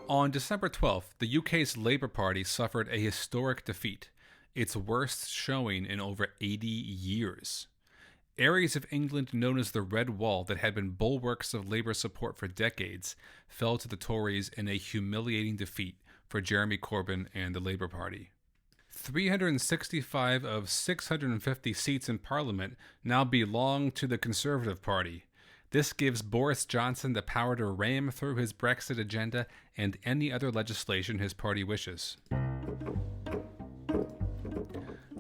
On December 12th, the UK's Labour Party suffered a historic defeat, its worst showing in over 80 years. Areas of England known as the Red Wall that had been bulwarks of Labour support for decades fell to the Tories in a humiliating defeat for Jeremy Corbyn and the Labour Party. 365 of 650 seats in Parliament now belong to the Conservative Party. This gives Boris Johnson the power to ram through his Brexit agenda and any other legislation his party wishes.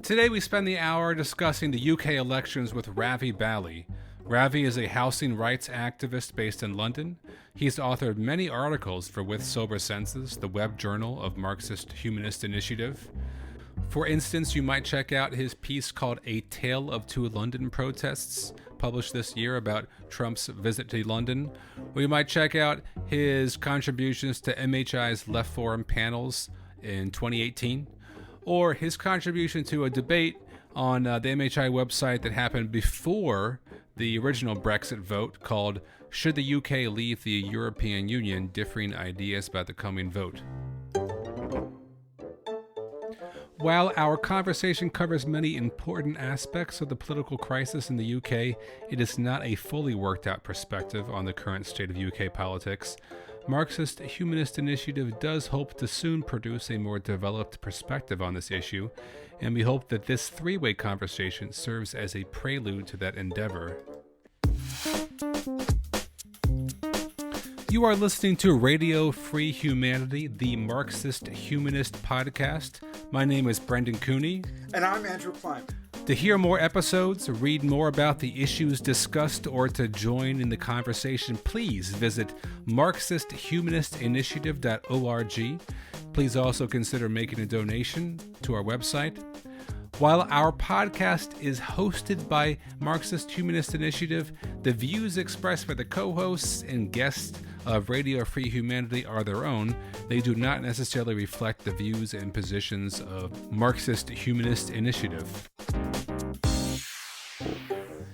Today we spend the hour discussing the UK elections with Ravi Bali. Ravi is a housing rights activist based in London. He's authored many articles for With Sober Senses, the web journal of Marxist-Humanist Initiative. For instance, you might check out his piece called A Tale of Two London Protests, published this year about Trump's visit to London. Or you might check out his contributions to MHI's Left Forum panels in 2018, or his contribution to a debate on the MHI website that happened before the original Brexit vote called Should the UK Leave the European Union? Differing Ideas About the Coming Vote. While our conversation covers many important aspects of the political crisis in the UK, it is not a fully worked out perspective on the current state of UK politics. Marxist-Humanist Initiative does hope to soon produce a more developed perspective on this issue, and we hope that this three-way conversation serves as a prelude to that endeavor. You are listening to Radio Free Humanity, the Marxist-Humanist podcast. My name is Brendan Cooney. And I'm Andrew Klein. To hear more episodes, read more about the issues discussed, or to join in the conversation, please visit Marxist-Humanistinitiative.org. Please also consider making a donation to our website. While our podcast is hosted by Marxist-Humanist Initiative, the views expressed by the co-hosts and guests of Radio Free Humanity are their own. They do not necessarily reflect the views and positions of Marxist-Humanist Initiative.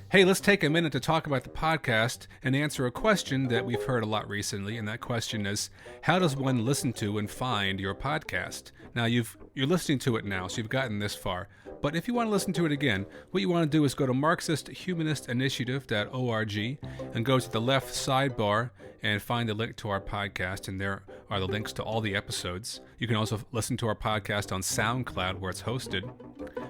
Hey, let's take a minute to talk about the podcast and answer a question that we've heard a lot recently, and that question is, how does one listen to and find your podcast? Now, you're listening to it now, so you've gotten this far. But if you want to listen to it again, what you want to do is go to Marxist-Humanistinitiative.org and go to the left sidebar and find the link to our podcast, and there are the links to all the episodes. You can also listen to our podcast on SoundCloud, where it's hosted.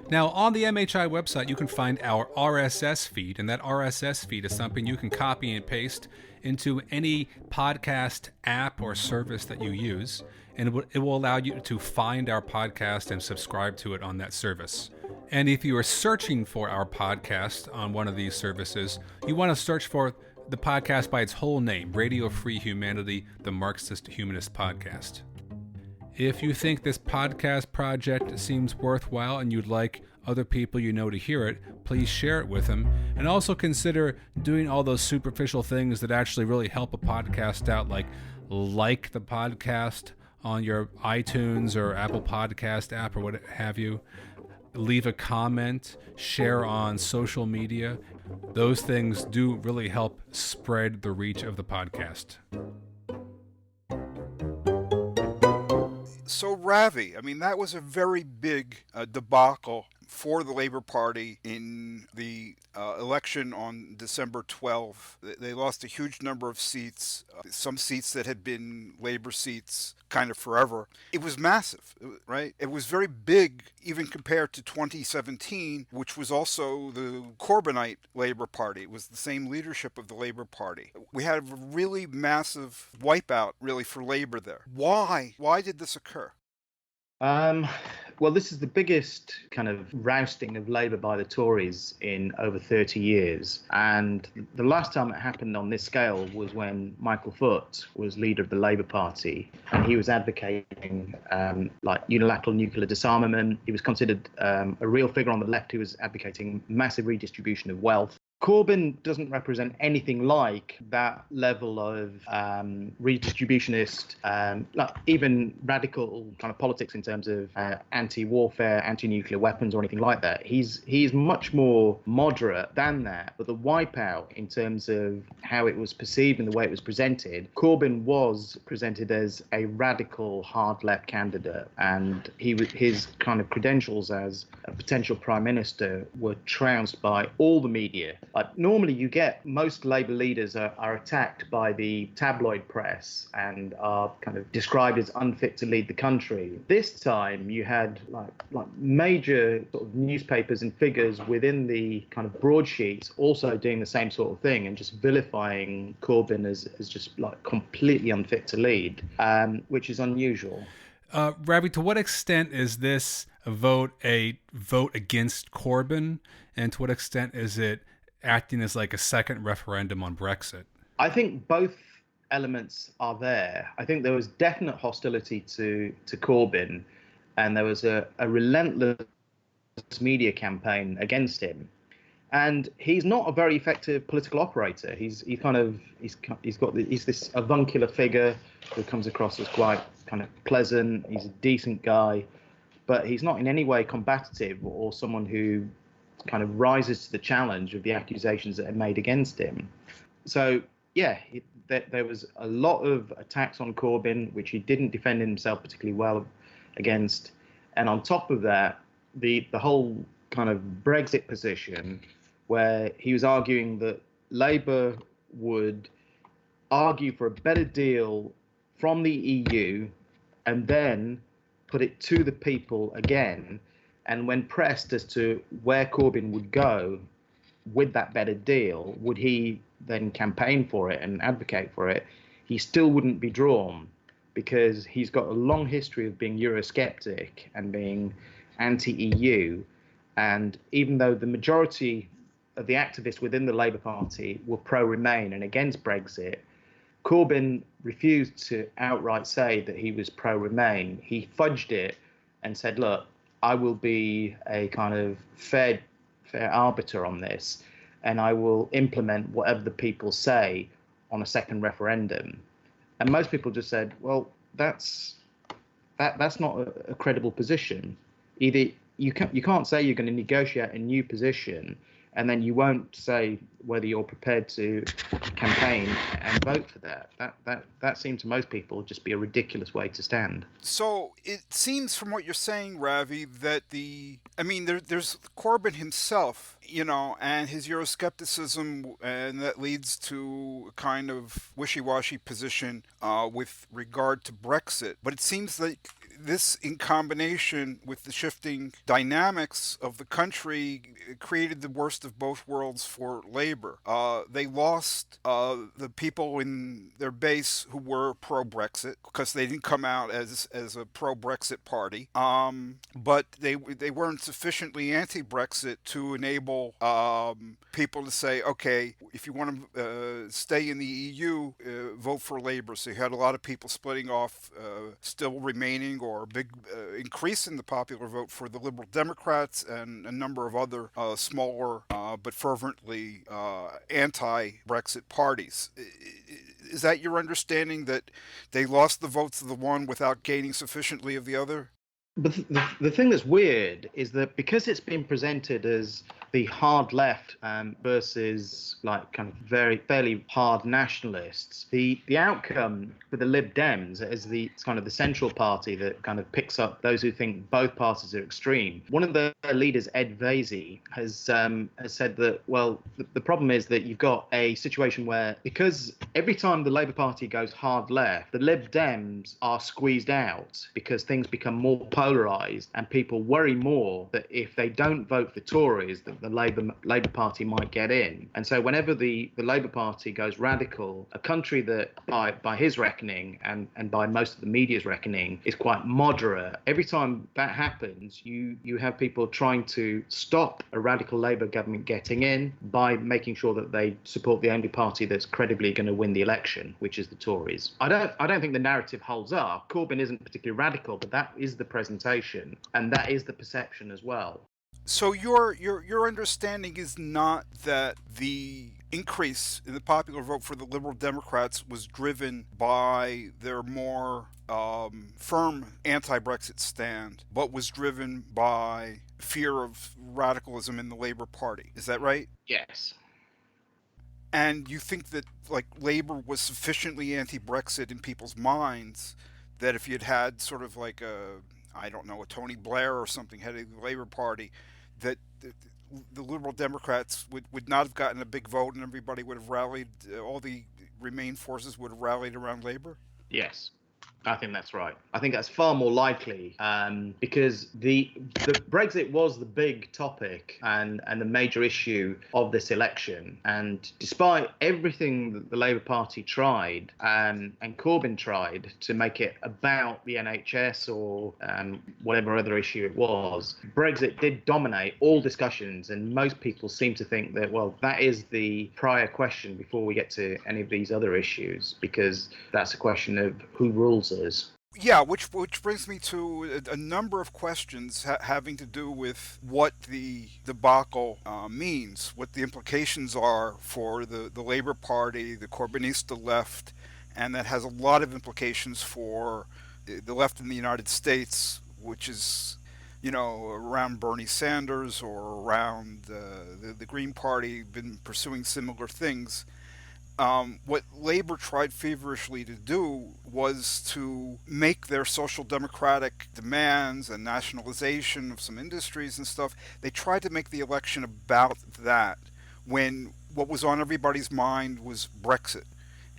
Now, on the MHI website, you can find our RSS feed, and that RSS feed is something you can copy and paste into any podcast app or service that you use, and it will allow you to find our podcast and subscribe to it on that service. And if you are searching for our podcast on one of these services, you want to search for the podcast by its whole name, Radio Free Humanity, the Marxist-Humanist Podcast. If you think this podcast project seems worthwhile and you'd like other people you know to hear it, please share it with them. And also consider doing all those superficial things that actually really help a podcast out, like the podcast on your iTunes or Apple Podcast app or what have you. Leave a comment, share on social media. Those things do really help spread the reach of the podcast. So Ravi, that was a very big debacle for the Labour Party in the election on December 12th. They lost a huge number of seats, some seats that had been Labour seats kind of forever. It was massive, right? It was very big even compared to 2017, which was also the Corbynite Labour Party. It was the same leadership of the Labour Party. We had a really massive wipeout, really, for Labour there. Why? Why did this occur? Well, this is the biggest kind of rousting of Labour by the Tories in over 30 years. And the last time it happened on this scale was when Michael Foot was leader of the Labour Party, and he was advocating unilateral nuclear disarmament. He was considered a real figure on the left who was advocating massive redistribution of wealth. Corbyn doesn't represent anything like that level of redistributionist, like even radical kind of politics in terms of anti-warfare, anti-nuclear weapons or anything like that. He's much more moderate than that. But the wipeout in terms of how it was perceived and the way it was presented, Corbyn was presented as a radical hard left candidate, and his kind of credentials as a potential prime minister were trounced by all the media. Like normally you get most Labour leaders are attacked by the tabloid press and are kind of described as unfit to lead the country. This time you had like major sort of newspapers and figures within the kind of broadsheets also doing the same sort of thing and just vilifying Corbyn as just like completely unfit to lead, which is unusual. Ravi, to what extent is this a vote against Corbyn, and to what extent is it acting as like a second referendum on Brexit? I think both elements are there. I think there was definite hostility to Corbyn, and there was a relentless media campaign against him. And he's not a very effective political operator. He's this avuncular figure who comes across as quite kind of pleasant. He's a decent guy, but he's not in any way combative or someone who kind of rises to the challenge of the accusations that are made against him. So yeah, there was a lot of attacks on Corbyn, which he didn't defend himself particularly well against. And on top of that, the whole kind of Brexit position, where he was arguing that Labour would argue for a better deal from the EU and then put it to the people again. And when pressed as to where Corbyn would go with that better deal, would he then campaign for it and advocate for it, he still wouldn't be drawn, because he's got a long history of being Eurosceptic and being anti-EU. And even though the majority of the activists within the Labour Party were pro-Remain and against Brexit, Corbyn refused to outright say that he was pro-Remain. He fudged it and said, look, I will be a kind of fair arbiter on this, and I will implement whatever the people say on a second referendum. And most people just said, well, that's not a credible position. Either you can't say you're going to negotiate a new position and then you won't say whether you're prepared to campaign and vote for that. That seemed to most people just be a ridiculous way to stand. So it seems from what you're saying, Ravi, that there's Corbyn himself, and his Euroscepticism, and that leads to a kind of wishy-washy position with regard to Brexit. But it seems like this, in combination with the shifting dynamics of the country, created the worst of both worlds for Labour. They lost the people in their base who were pro-Brexit, because they didn't come out as a pro-Brexit party. But they weren't sufficiently anti-Brexit to enable people to say, okay, if you want to stay in the EU, vote for Labour. So you had a lot of people splitting off, still remaining, or a big increase in the popular vote for the Liberal Democrats and a number of other smaller but fervently anti-Brexit parties. Is that your understanding, that they lost the votes of the one without gaining sufficiently of the other? But the thing that's weird is that because it's been presented as the hard left versus like kind of fairly hard nationalists, the outcome for the Lib Dems as it's kind of the central party that kind of picks up those who think both parties are extreme. One of their leaders, Ed Vaizey, has said that, well, the problem is that you've got a situation where, because every time the Labour Party goes hard left, the Lib Dems are squeezed out because things become more polarised, and people worry more that if they don't vote for Tories, that the Labour Party might get in. And so whenever the Labour Party goes radical, a country that by his reckoning and by most of the media's reckoning is quite moderate, every time that happens, you have people trying to stop a radical Labour government getting in by making sure that they support the only party that's credibly going to win the election, which is the Tories. I don't think the narrative holds up. Corbyn isn't particularly radical, but that is the presentation, and that is the perception as well. So your understanding is not that the increase in the popular vote for the Liberal Democrats was driven by their more firm anti-Brexit stand, but was driven by fear of radicalism in the Labour Party. Is that right? Yes. And you think that like Labour was sufficiently anti-Brexit in people's minds that if you'd had sort of like a, I don't know, a Tony Blair or something heading the Labour Party, that the Liberal Democrats would not have gotten a big vote and everybody would have rallied, all the Remain forces would have rallied around Labour? Yes. I think that's right. I think that's far more likely because the Brexit was the big topic and the major issue of this election. And despite everything that the Labour Party tried and Corbyn tried to make it about the NHS or whatever other issue it was, Brexit did dominate all discussions. And most people seem to think that, well, that is the prior question before we get to any of these other issues, because that's a question of who rules us. Yeah, which brings me to a number of questions having to do with what the debacle means, what the implications are for the Labour Party, the Corbynista left, and that has a lot of implications for the left in the United States, which is, you know, around Bernie Sanders or around the Green Party, been pursuing similar things. What Labor tried feverishly to do was to make their social democratic demands and nationalization of some industries and stuff, they tried to make the election about that when what was on everybody's mind was Brexit.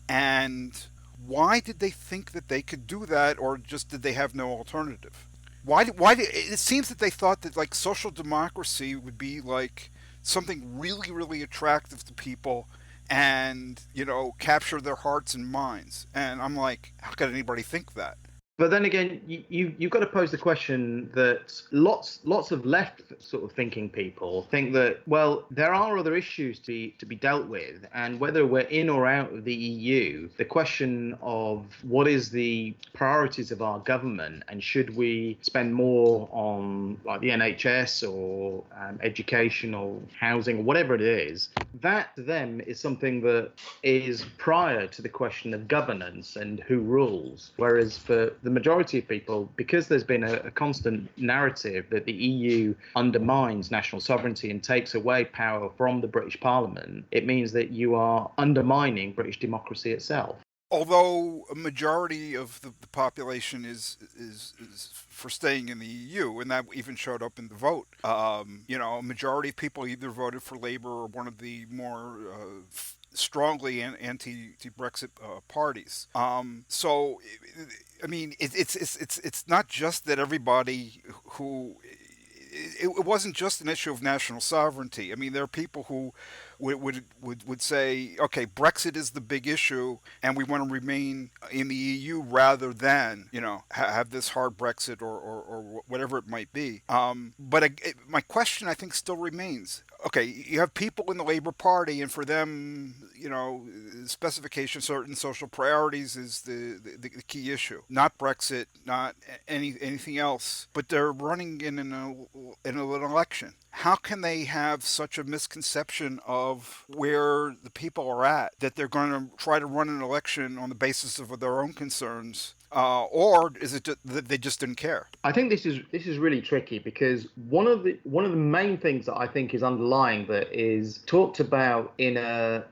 And why did they think that they could do that, or just did they have no alternative? It seems that they thought that like social democracy would be like something really, really attractive to people and, you know, capture their hearts and minds. And I'm like, how could anybody think that? But then again, you've got to pose the question that lots of left sort of thinking people think that, well, there are other issues to be dealt with, and whether we're in or out of the EU, the question of what is the priorities of our government, and should we spend more on like the NHS or education or housing or whatever it is, that to them is something that is prior to the question of governance and who rules. Whereas for the majority of people, because there's been a constant narrative that the EU undermines national sovereignty and takes away power from the British Parliament, it means that you are undermining British democracy itself. Although a majority of the population is for staying in the EU, and that even showed up in the vote. You know, a majority of people either voted for Labour or one of the more strongly anti-Brexit parties. So, I mean, it's not just that everybody who. It wasn't just an issue of national sovereignty. I mean, there are people who would say, okay, Brexit is the big issue, and we want to remain in the EU rather than, you know, have this hard Brexit or whatever it might be. But my question, I think, still remains. Okay, you have people in the Labour Party, and for them, you know, specification certain social priorities is the key issue. Not Brexit, not anything else. But they're running in an election. How can they have such a misconception of where the people are at that they're going to try to run an election on the basis of their own concerns? Or is it that they just didn't care? I think this is really tricky, because one of the main things that I think is underlying that is talked about in a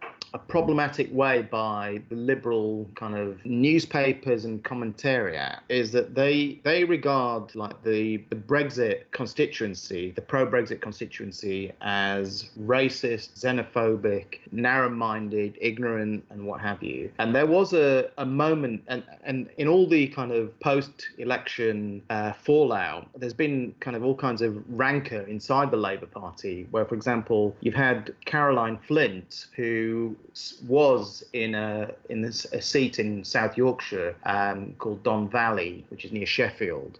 problematic way by the liberal kind of newspapers and commentariat is that they regard like the Brexit constituency, the pro-Brexit constituency, as racist, xenophobic, narrow-minded, ignorant, and what have you. And there was a moment, and in all the kind of post-election fallout, there's been kind of all kinds of rancor inside the Labour Party, where, for example, you've had Caroline Flint, who was in a seat in South Yorkshire called Don Valley, which is near Sheffield.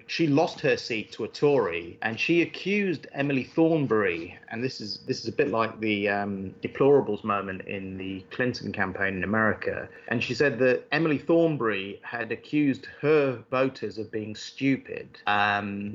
She lost her seat to a Tory, and she accused Emily Thornberry, and this is a bit like the deplorables moment in the Clinton campaign in America. And she said that Emily Thornberry had accused her voters of being stupid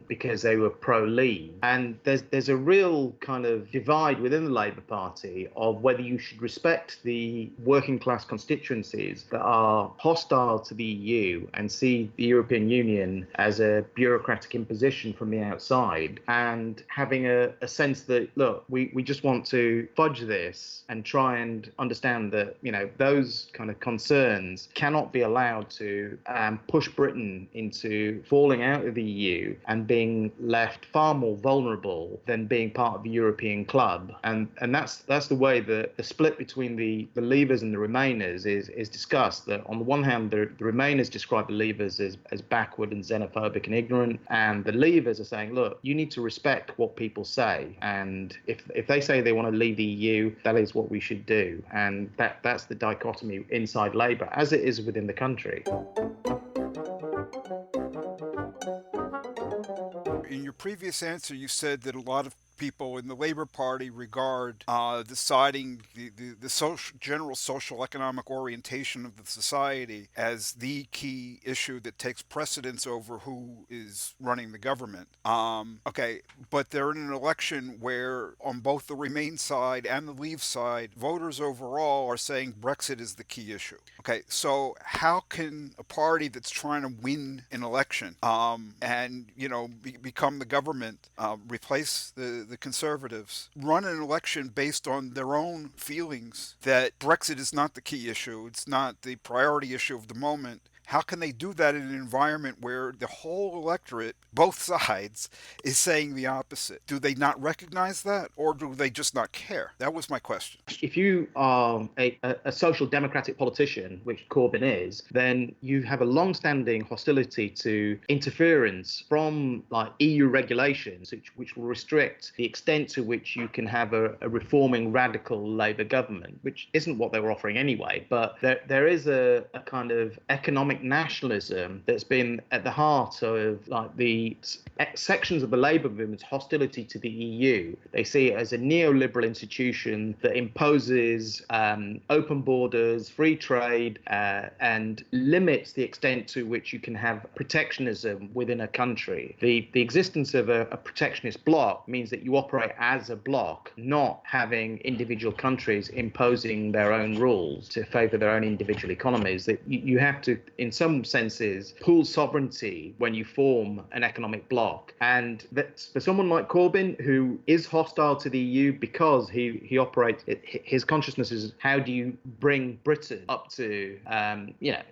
because they were pro-Leave. And there's a real kind of divide within the Labour Party of whether you should respect the working class constituencies that are hostile to the EU and see the European Union as a bureaucratic imposition from the outside, and having a sense that, look, we just want to fudge this and try and understand that, you know, those kind of concerns cannot be allowed to push Britain into falling out of the EU and being left far more vulnerable than being part of the European club. And that's the way that the split between the Leavers and the Remainers is discussed. That on the one hand, the Remainers describe the Leavers as backward and xenophobic and ignorant, and the Leavers are saying, look, you need to respect what people say, and if they say they want to leave the EU, that is what we should do. And that's the dichotomy inside Labour, as it is within the country. In your previous answer, you said that a lot of people in the Labour Party regard deciding the general social economic orientation of the society as the key issue that takes precedence over who is running the government. Okay, but they're in an election where on both the Remain side and the Leave side, voters overall are saying Brexit is the key issue. Okay, so how can a party that's trying to win an election and become the government, replace the Conservatives, run an election based on their own feelings that Brexit is not the key issue, it's not the priority issue of the moment? How can they do that in an environment where the whole electorate, both sides, is saying the opposite? Do they not recognize that, or do they just not care? That was my question. If you are a social democratic politician, which Corbyn is, then you have a long-standing hostility to interference from like EU regulations, which will restrict the extent to which you can have a reforming radical Labour government, which isn't what they were offering anyway. But there is a kind of economic nationalism that's been at the heart of like the sections of the Labour movement's hostility to the EU. They see it as a neoliberal institution that imposes open borders, free trade, and limits the extent to which you can have protectionism within a country. The existence of a protectionist bloc means that you operate as a bloc, not having individual countries imposing their own rules to favour their own individual economies. That you have to, in some senses, pool sovereignty when you form an economic bloc. And that for someone like Corbyn, who is hostile to the EU because he operates, his consciousness is, how do you bring Britain up to,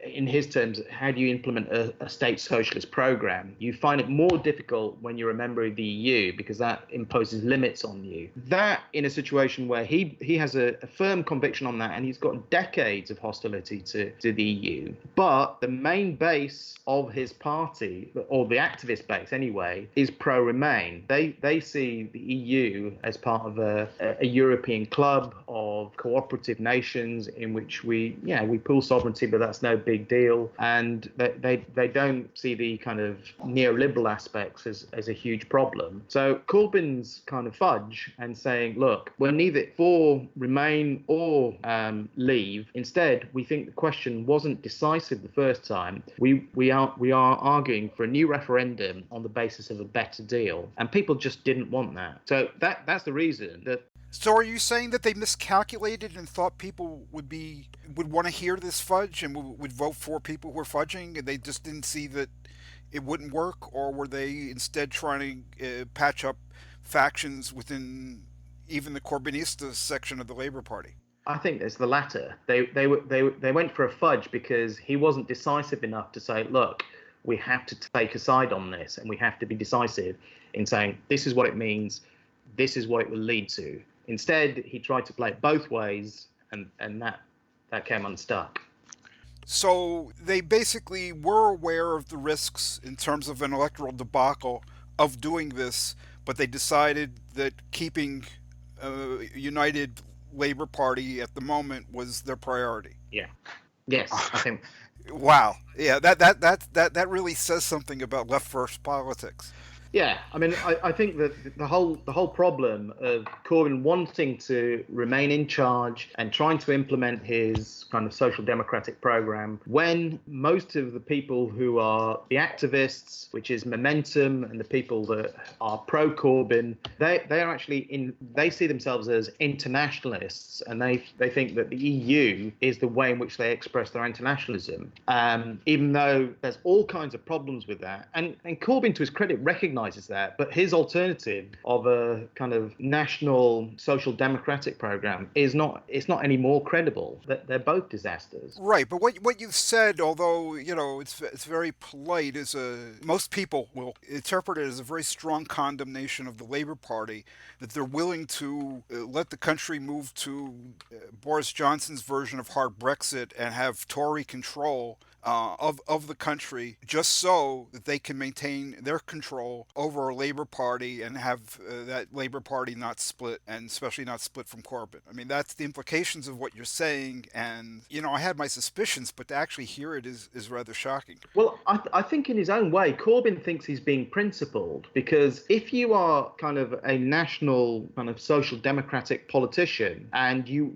in his terms, how do you implement a state socialist program? You find it more difficult when you're a member of the EU because that imposes limits on you. That, in a situation where he has a firm conviction on that, and he's got decades of hostility to the EU. But the main base of his party, or the activist base anyway, is pro-Remain. They see the EU as part of a European club of cooperative nations in which we pool sovereignty, but that's no big deal. And they don't see the kind of neoliberal aspects as a huge problem. So Corbyn's kind of fudge and saying, look, we're neither for Remain or Leave. Instead, we think the question wasn't decisive the first time. We are arguing for a new referendum on the basis of a better deal, and people just didn't want that. So that's the reason that. So are you saying that they miscalculated and thought people would want to hear this fudge and would vote for people who were fudging, and they just didn't see that it wouldn't work? Or were they instead trying to patch up factions within even the Corbynista section of the Labour Party? I think it's the latter. They went for a fudge because he wasn't decisive enough to say, look, we have to take a side on this, and we have to be decisive in saying this is what it means, this is what it will lead to. Instead, he tried to play it both ways, and that came unstuck. So they basically were aware of the risks in terms of an electoral debacle of doing this, but they decided that keeping a united Labour Party at the moment was their priority. Yeah. Yes, I think. Wow. Yeah, that really says something about left-first politics. Yeah, I mean, I think that the whole problem of Corbyn wanting to remain in charge and trying to implement his kind of social democratic program, when most of the people who are the activists, which is Momentum, and the people that are pro-Corbyn, they are actually they see themselves as internationalists, and they think that the EU is the way in which they express their internationalism, even though there's all kinds of problems with that. And Corbyn, to his credit, recognises that, but his alternative of a kind of national social democratic program it's not any more credible. They're both disasters. Right, but what you've said, although it's very polite, is most people will interpret it as a very strong condemnation of the Labour Party, that they're willing to let the country move to Boris Johnson's version of hard Brexit and have Tory control of the country, just so that they can maintain their control over a Labour Party and have that Labour Party not split, and especially not split from Corbyn. I mean, that's the implications of what you're saying, and I had my suspicions, but to actually hear it is rather shocking. Well, I think in his own way, Corbyn thinks he's being principled, because if you are kind of a national kind of social democratic politician and you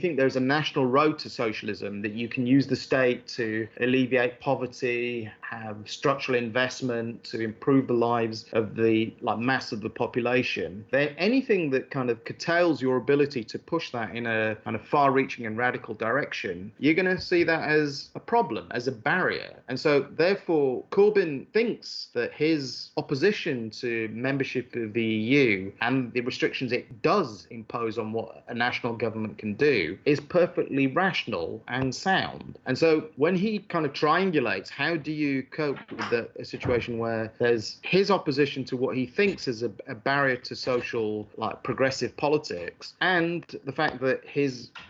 think there's a national road to socialism, that you can use the state to alleviate poverty, have structural investment to improve the lives of the mass of the population, then anything that kind of curtails your ability to push that in a kind of far-reaching and radical direction, you're going to see that as a problem, as a barrier. And so therefore Corbyn thinks that his opposition to membership of the EU and the restrictions it does impose on what a national government can do is perfectly rational and sound. And so when he kind of triangulates, how do you cope with a situation where there's his opposition to what he thinks is a barrier to social, progressive politics, and the fact that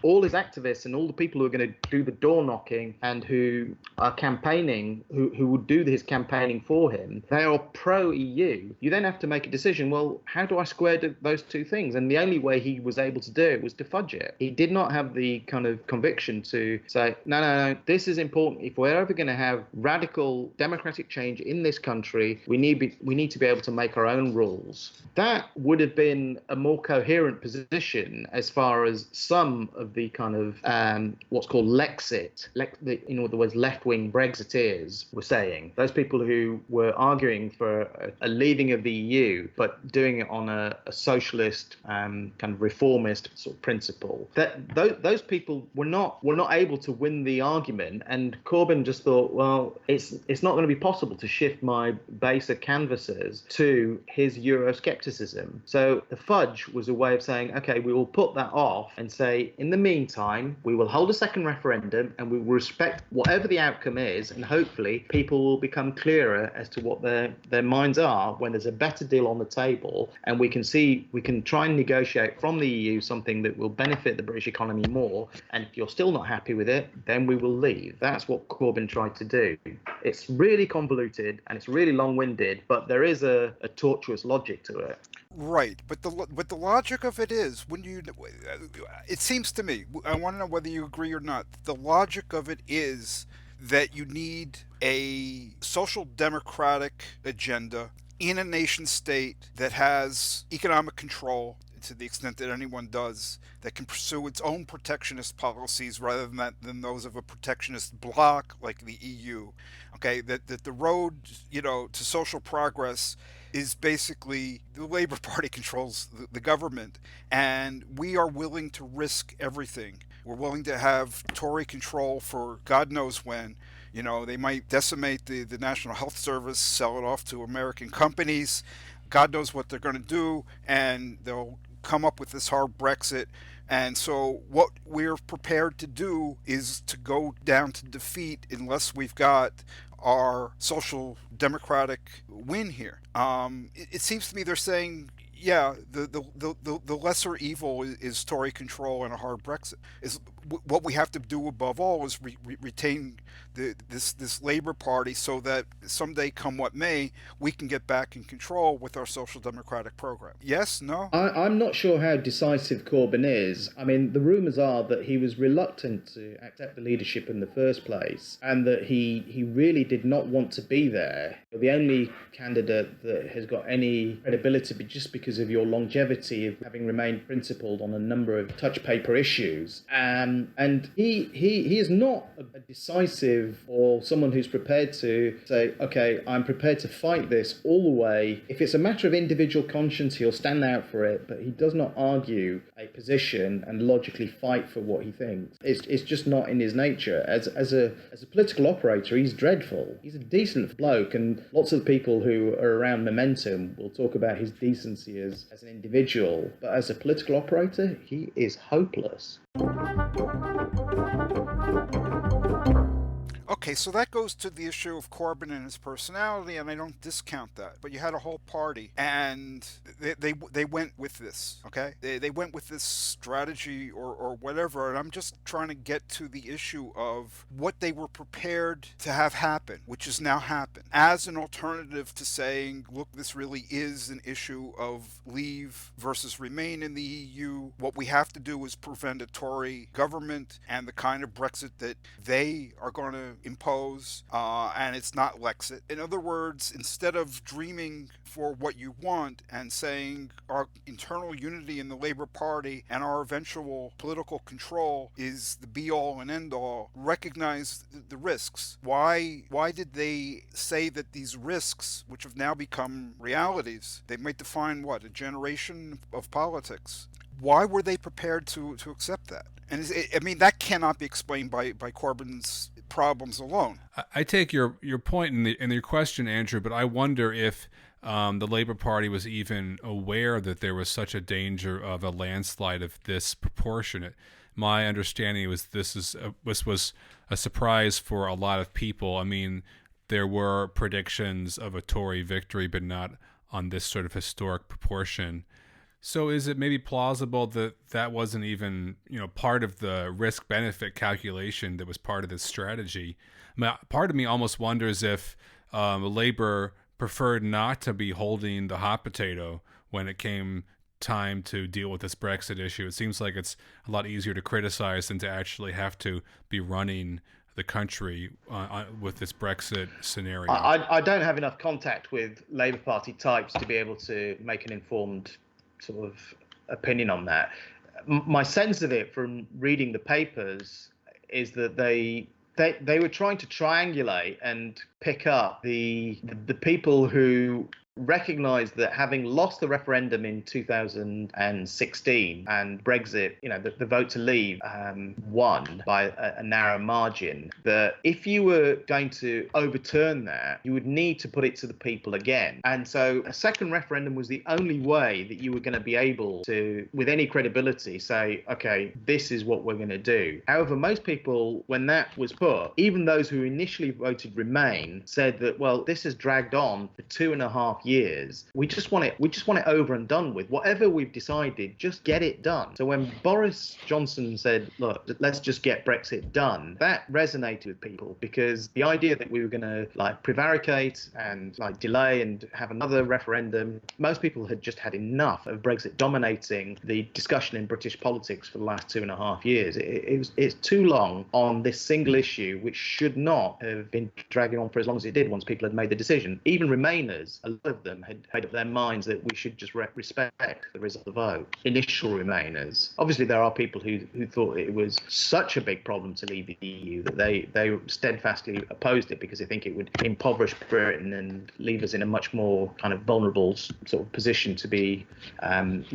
all his activists and all the people who are going to do the door knocking and who are campaigning, who would do his campaigning for him, they are pro-EU. You then have to make a decision, well, how do I square those two things? And the only way he was able to do it was to fudge it. He did not have the kind of conviction to say, no, this is important. If we're ever going to have radical democratic change in this country, we need to be able to make our own rules. That would have been a more coherent position as far as some of the kind of what's called Lexit, in other words, left-wing Brexiteers were saying. Those people who were arguing for a leaving of the EU, but doing it on a socialist, kind of reformist sort of principle. Those people were not able to win the argument, and Corbyn just thought, well, it's not going to be possible to shift my base of canvassers to his Euroscepticism. So the fudge was a way of saying, okay, we will put that off and say, in the meantime, we will hold a second referendum and we will respect whatever the outcome is, and hopefully people will become clearer as to what their minds are when there's a better deal on the table, and we can try and negotiate from the EU something that will benefit the British economy more, and if you're still not happy with it, then we will leave. That's what Corbyn tried to do. It's really convoluted and it's really long-winded, but there is a tortuous logic to it. Right, but the logic of it is, it seems to me, I want to know whether you agree or not, the logic of it is that you need a social democratic agenda in a nation state that has economic control, to the extent that anyone does, that can pursue its own protectionist policies rather than those of a protectionist bloc like the EU. Okay, that the road, to social progress is basically the Labour Party controls the government, and we are willing to risk everything. We're willing to have Tory control for God knows when. They might decimate the National Health Service, sell it off to American companies. God knows what they're going to do, and they'll come up with this hard Brexit. And so what we're prepared to do is to go down to defeat unless we've got our social democratic win here. It seems to me they're saying, yeah, the lesser evil is Tory control and a hard Brexit. Is what we have to do above all is retain this Labour Party so that someday, come what may, we can get back in control with our social democratic program. Yes? No? I'm not sure how decisive Corbyn is. I mean, the rumours are that he was reluctant to accept the leadership in the first place, and that he really did not want to be there. You're the only candidate that has got any credibility just because of your longevity of having remained principled on a number of touch paper issues. And he is not a decisive or someone who's prepared to say, okay, I'm prepared to fight this all the way. If it's a matter of individual conscience, he'll stand out for it, but he does not argue a position and logically fight for what he thinks. It's just not in his nature. As a political operator, he's dreadful. He's a decent bloke, and lots of the people who are around Momentum will talk about his decency as an individual, but as a political operator, he is hopeless. Okay, so that goes to the issue of Corbyn and his personality, and I don't discount that. But you had a whole party, and they went with this, okay? They went with this strategy or whatever, and I'm just trying to get to the issue of what they were prepared to have happen, which has now happened, as an alternative to saying, look, this really is an issue of leave versus remain in the EU. What we have to do is prevent a Tory government and the kind of Brexit that they are going to impose, and it's not Lexit. In other words, instead of dreaming for what you want and saying our internal unity in the Labour Party and our eventual political control is the be-all and end-all, recognize the risks. Why did they say that these risks, which have now become realities, they might define what, a generation of politics? Why were they prepared to accept that? And I mean, that cannot be explained by Corbyn's problems alone. I take your point in your question, Andrew, but I wonder if the Labour Party was even aware that there was such a danger of a landslide of this proportionate. My understanding was this was a surprise for a lot of people. I mean, there were predictions of a Tory victory, but not on this sort of historic proportion. So is it maybe plausible that wasn't even, part of the risk-benefit calculation that was part of this strategy? I mean, part of me almost wonders if Labour preferred not to be holding the hot potato when it came time to deal with this Brexit issue. It seems like it's a lot easier to criticize than to actually have to be running the country with this Brexit scenario. I don't have enough contact with Labour Party types to be able to make an informed sort of opinion on that. My sense of it from reading the papers is that they were trying to triangulate and pick up the people who recognized that having lost the referendum in 2016 and Brexit, the vote to leave won by a narrow margin, that if you were going to overturn that, you would need to put it to the people again. And so a second referendum was the only way that you were going to be able to, with any credibility, say, okay, this is what we're going to do. However, most people, when that was put, even those who initially voted Remain, said that, well, this has dragged on for 2.5 years. We just want it over and done with. Whatever we've decided, just get it done. So when Boris Johnson said, look, let's just get Brexit done, that resonated with people, because the idea that we were going to prevaricate and delay and have another referendum, most people had just had enough of Brexit dominating the discussion in British politics for the last 2.5 years. It's too long on this single issue, which should not have been dragging on for as long as it did once people had made the decision. Even Remainers, a lot of them had made up their minds that we should just respect the result of the vote. Initial Remainers. Obviously, there are people who thought it was such a big problem to leave the EU that they steadfastly opposed it because they think it would impoverish Britain and leave us in a much more kind of vulnerable sort of position to be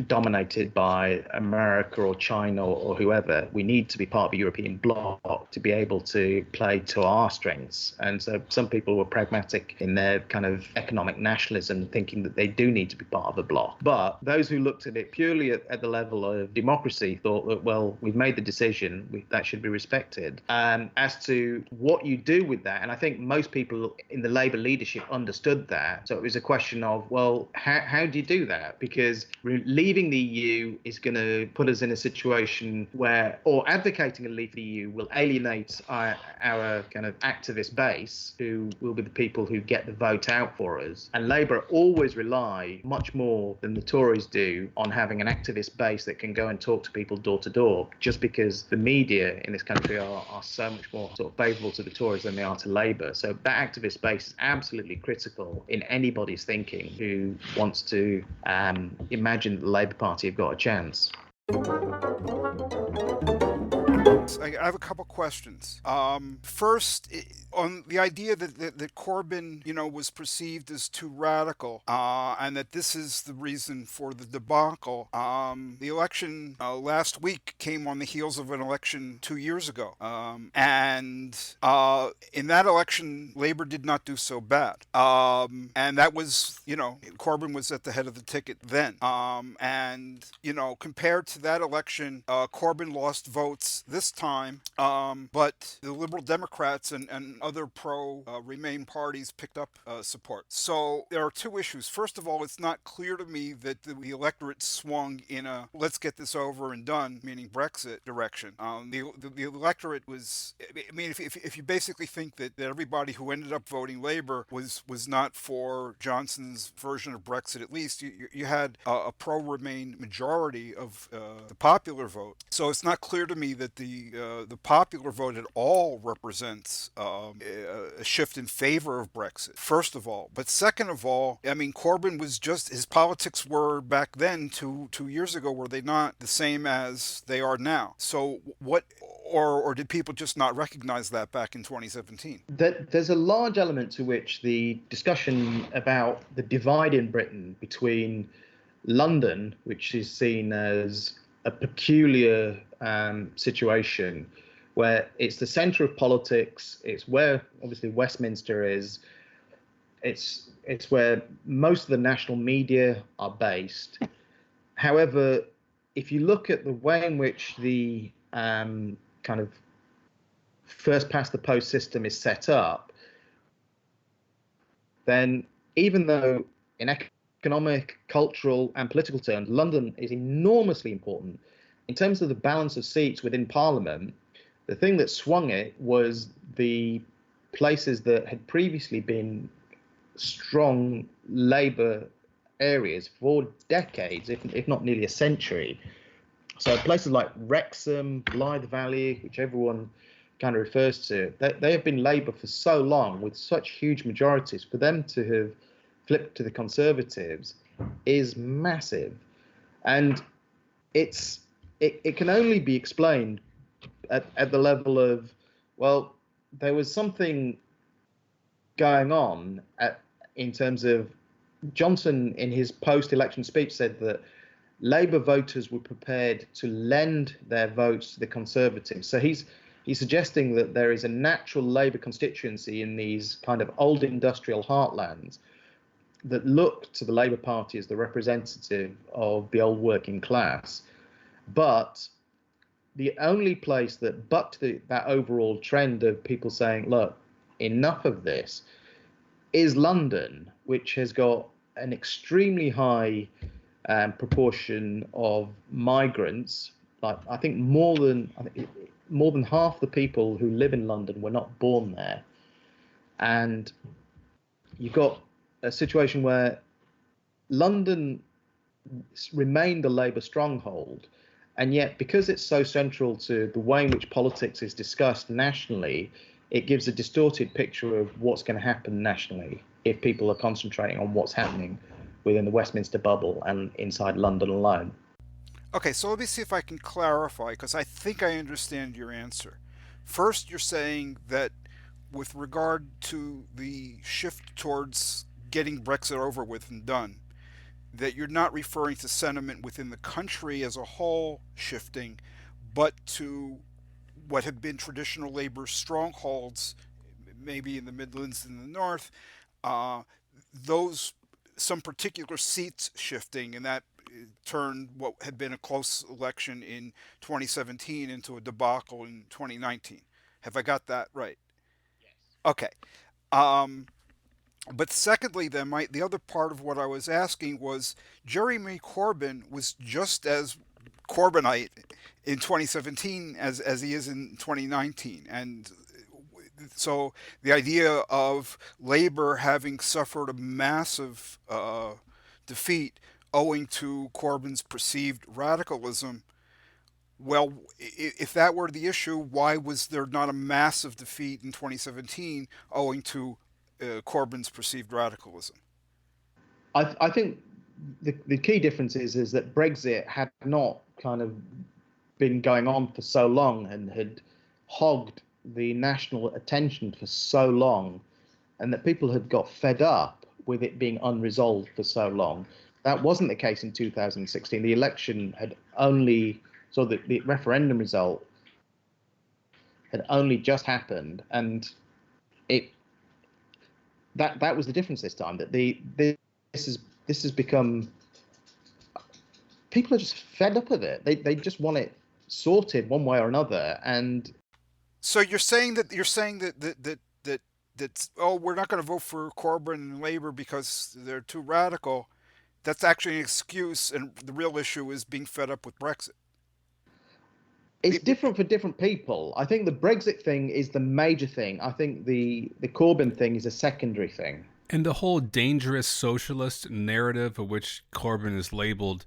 dominated by America or China or whoever. We need to be part of a European bloc to be able to play to our strengths. And so some people were pragmatic in their kind of economic nationalism ideas and thinking that they do need to be part of a bloc. But those who looked at it purely at the level of democracy thought that, well, we've made the decision, that should be respected. As to what you do with that, and I think most people in the Labour leadership understood that. So it was a question of, well, how do you do that? Because leaving the EU is going to put us in a situation where, or advocating a leave the EU will alienate our kind of activist base, who will be the people who get the vote out for us. And Labour always rely much more than the Tories do on having an activist base that can go and talk to people door to door, just because the media in this country are so much more sort of favourable to the Tories than they are to Labour. So that activist base is absolutely critical in anybody's thinking who wants to imagine that the Labour Party have got a chance. I have a couple questions. First, on the idea that Corbyn, was perceived as too radical, and that this is the reason for the debacle. The election last week came on the heels of an election 2 years ago, and in that election, Labour did not do so bad, and that was, Corbyn was at the head of the ticket then, and compared to that election, Corbyn lost votes this time, but the Liberal Democrats and other pro-Remain parties picked up support. So there are two issues. First of all, it's not clear to me that the electorate swung in a let's get this over and done, meaning Brexit, direction. The electorate was, if you basically think that everybody who ended up voting Labour was not for Johnson's version of Brexit, at least, you had a pro-Remain majority of the popular vote. So it's not clear to me that the popular vote at all represents a shift in favor of Brexit, first of all. But second of all, Corbyn was just, his politics were back then, two years ago, were they not the same as they are now? So what, or did people just not recognize that back in 2017? There's a large element to which the discussion about the divide in Britain between London, which is seen as a peculiar situation, where it's the centre of politics, it's where obviously Westminster is, it's where most of the national media are based. However, if you look at the way in which the kind of first past the post system is set up, then even though in economic, cultural and political terms, London is enormously important, in terms of the balance of seats within Parliament, the thing that swung it was the places that had previously been strong Labour areas for decades, if not nearly a century. So places like Wrexham, Blythe Valley, which everyone kind of refers to, they have been Labour for so long with such huge majorities. For them to have flipped to the Conservatives is massive. And it can only be explained at the level of, well, there was something going on in terms of Johnson in his post-election speech said that Labour voters were prepared to lend their votes to the Conservatives. So he's suggesting that there is a natural Labour constituency in these kind of old industrial heartlands that look to the Labour Party as the representative of the old working class. But the only place that bucked that overall trend of people saying, look, enough of this, is London, which has got an extremely high proportion of migrants. Like I think more than half the people who live in London were not born there, and you've got a situation where London remained a Labour stronghold, and yet because it's so central to the way in which politics is discussed nationally, it gives a distorted picture of what's going to happen nationally if people are concentrating on what's happening within the Westminster bubble and inside London alone. Okay, so let me see if I can clarify, because I think I understand your answer. First, you're saying that with regard to the shift towards getting Brexit over with and done, that you're not referring to sentiment within the country as a whole shifting, but to what have been traditional Labour strongholds, maybe in the Midlands and the North, those some particular seats shifting, and that turned what had been a close election in 2017 into a debacle in 2019. Have I got that right? Okay. Um, but secondly, then the other part of what I was asking was Jeremy Corbyn was just as Corbynite in 2017 as he is in 2019, and so the idea of Labor having suffered a massive defeat owing to Corbyn's perceived radicalism. Well, if that were the issue, why was there not a massive defeat in 2017 owing to Corbyn's perceived radicalism? I think the key difference is that Brexit had not kind of been going on for so long and had hogged the national attention for so long, and that people had got fed up with it being unresolved for so long. That wasn't the case in 2016. The election had only, so the referendum result had only just happened, and it that was the difference this time. That this has become, people are just fed up of it. They just want it sorted one way or another. And so you're saying that oh, we're not going to vote for Corbyn and Labour because they're too radical. That's actually an excuse, and the real issue is being fed up with Brexit. It's different for different people. I think the Brexit thing is the major thing. I think the Corbyn thing is a secondary thing. And the whole dangerous socialist narrative of which Corbyn is labeled,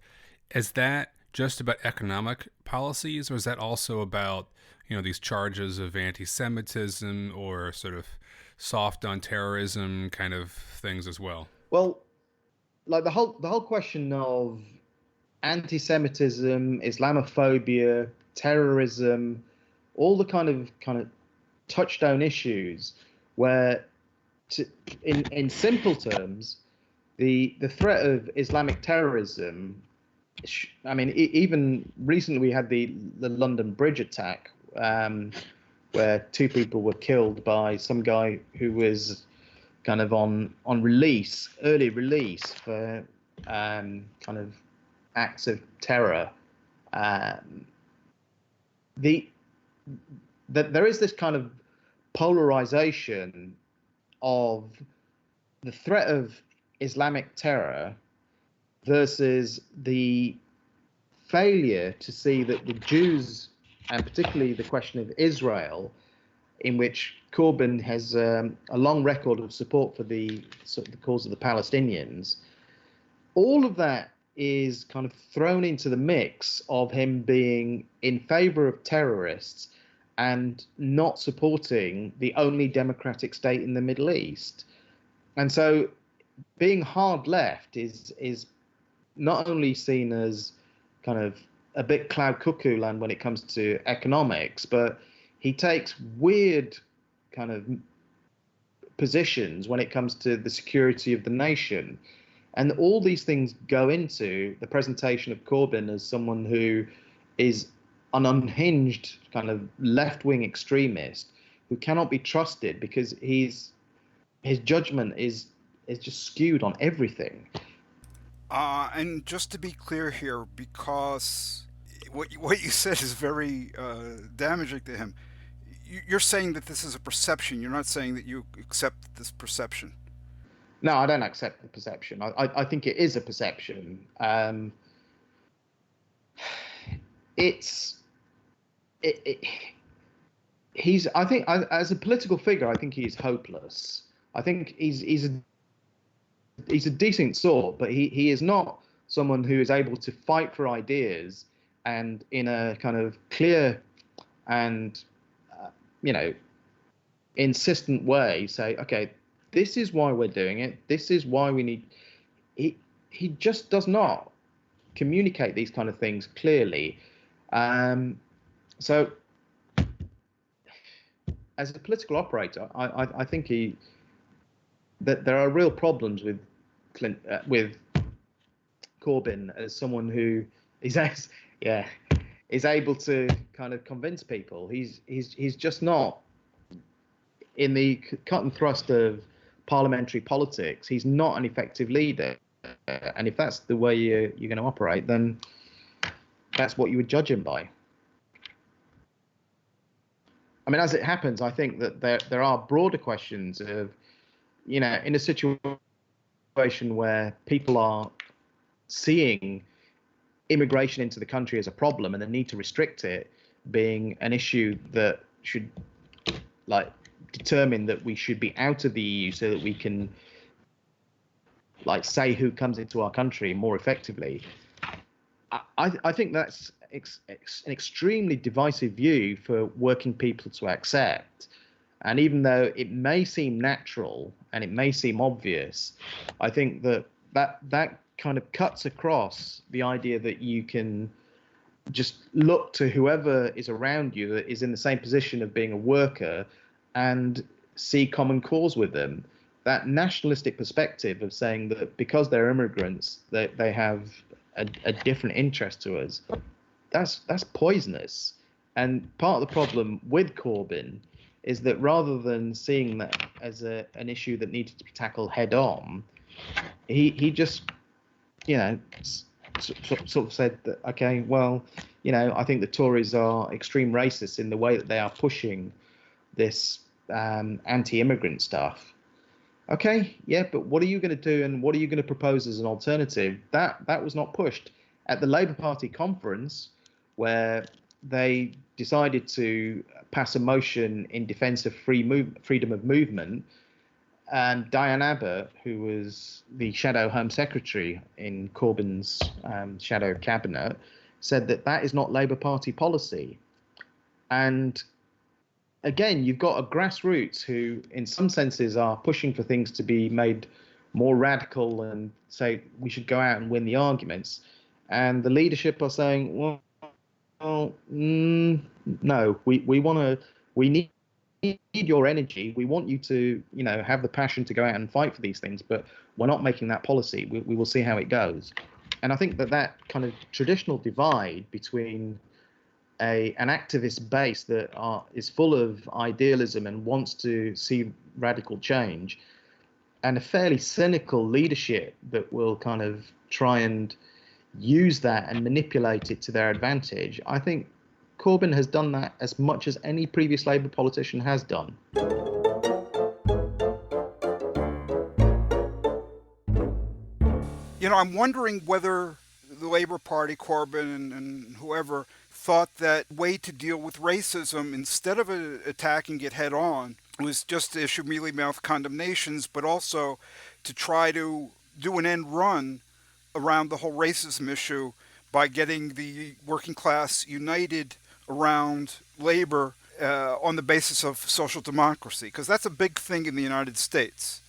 is that just about economic policies, or is that also about, these charges of anti-Semitism or sort of soft on terrorism kind of things as well? Well, like the whole question of anti-Semitism, Islamophobia, terrorism, all the kind of touchstone issues where, in simple terms, the threat of Islamic terrorism. I mean, even recently we had the London Bridge attack, where two people were killed by some guy who was kind of on early release for kind of acts of terror. There is this kind of polarization of the threat of Islamic terror versus the failure to see that the Jews, and particularly the question of Israel, in which Corbyn has a long record of support for the cause of the Palestinians, all of that is kind of thrown into the mix of him being in favor of terrorists and not supporting the only democratic state in the Middle East. And so being hard left is not only seen as kind of a bit cloud cuckoo land when it comes to economics, but he takes weird kind of positions when it comes to the security of the nation. And all these things go into the presentation of Corbyn as someone who is an unhinged kind of left-wing extremist who cannot be trusted because his judgment is just skewed on everything. And just to be clear here, because what you said is very damaging to him. You're saying that this is a perception. You're not saying that you accept this perception. No, I don't accept the perception. I think it is a perception. He's. I think as a political figure, I think he's hopeless. I think he's a decent sort, but he is not someone who is able to fight for ideas and in a kind of clear and insistent way say, okay, this is why we're doing it. This is why we need. He just does not communicate these kind of things clearly. So, as a political operator, I think that there are real problems with Corbyn as someone who is able to kind of convince people. He's just not in the cut and thrust of parliamentary politics. He's not an effective leader. And if that's the way you're going to operate, then that's what you would judge him by. I mean, as it happens, I think that there are broader questions of, in a situation where people are seeing immigration into the country as a problem and the need to restrict it being an issue that should determine that we should be out of the EU so that we can say who comes into our country more effectively. I think that's an extremely divisive view for working people to accept. And even though it may seem natural and it may seem obvious, I think that kind of cuts across the idea that you can just look to whoever is around you that is in the same position of being a worker and see common cause with them. That nationalistic perspective of saying that because they're immigrants, they have a different interest to us, that's poisonous. And part of the problem with Corbyn is that rather than seeing that as an issue that needed to be tackled head on, he just, sort of said that, okay, well, I think the Tories are extreme racists in the way that they are pushing this anti-immigrant stuff. Okay, yeah, but what are you going to do and what are you going to propose as an alternative? That was not pushed. At the Labour Party conference, where they decided to pass a motion in defence of freedom of movement, and Diane Abbott, who was the Shadow Home Secretary in Corbyn's shadow cabinet, said that is not Labour Party policy. And again, you've got a grassroots who, in some senses, are pushing for things to be made more radical and say we should go out and win the arguments. And the leadership are saying, no, we need your energy. We want you to, have the passion to go out and fight for these things, but we're not making that policy. We will see how it goes. And I think that kind of traditional divide between an activist base that is full of idealism and wants to see radical change, and a fairly cynical leadership that will kind of try and use that and manipulate it to their advantage. I think Corbyn has done that as much as any previous Labour politician has done. I'm wondering whether the Labour Party, Corbyn and whoever, thought that way to deal with racism, instead of attacking it head on, was just to issue mealy-mouthed condemnations, but also to try to do an end run around the whole racism issue by getting the working class united around labor on the basis of social democracy, because that's a big thing in the United States.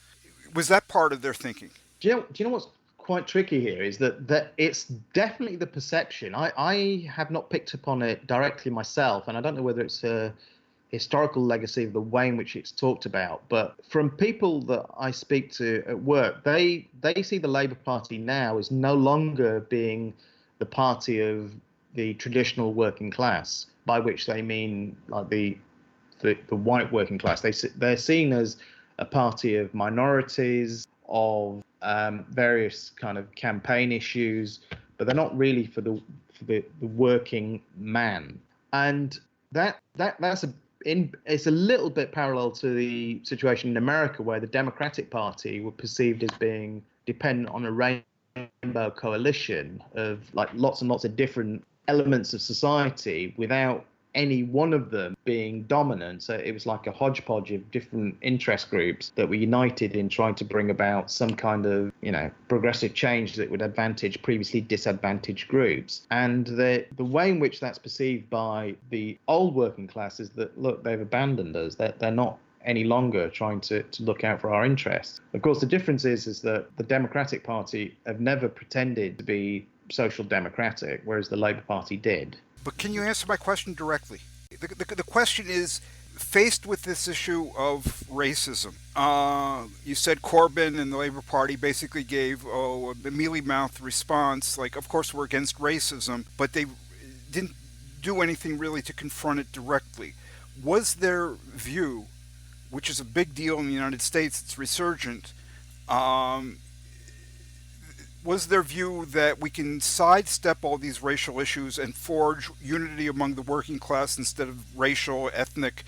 Was that part of their thinking? Do you know what's quite tricky here is that it's definitely the perception. I have not picked up on it directly myself, and I don't know whether it's a historical legacy of the way in which it's talked about, but from people that I speak to at work, they see the Labour Party now as no longer being the party of the traditional working class, by which they mean like the white working class. They're seen as a party of minorities, of various kind of campaign issues, but they're not really for the working man. And it's a little bit parallel to the situation in America, where the Democratic Party were perceived as being dependent on a rainbow coalition of like lots and lots of different elements of society without any one of them being dominant. So it was like a hodgepodge of different interest groups that were united in trying to bring about some kind of, progressive change that would advantage previously disadvantaged groups. And the way in which that's perceived by the old working class is that, look, they've abandoned us. They're not any longer trying to look out for our interests. Of course, the difference is that the Democratic Party have never pretended to be social democratic, whereas the Labour Party did. But can you answer my question directly? The question is, faced with this issue of racism, you said Corbyn and the Labour Party basically gave a mealy-mouthed response, like, of course we're against racism, but they didn't do anything really to confront it directly. Was their view, which is a big deal in the United States, it's resurgent, Was their view that we can sidestep all these racial issues and forge unity among the working class instead of racial, ethnic,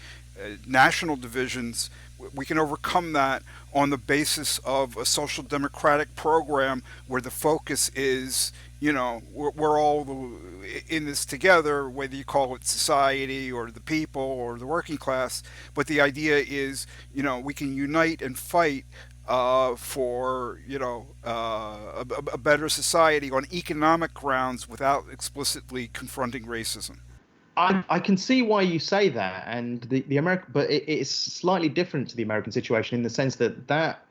national divisions? We can overcome that on the basis of a social democratic program where the focus is, we're all in this together, whether you call it society or the people or the working class. But the idea is, we can unite and fight for a better society on economic grounds without explicitly confronting racism. I can see why you say that, and the American, but it's slightly different to the American situation in the sense that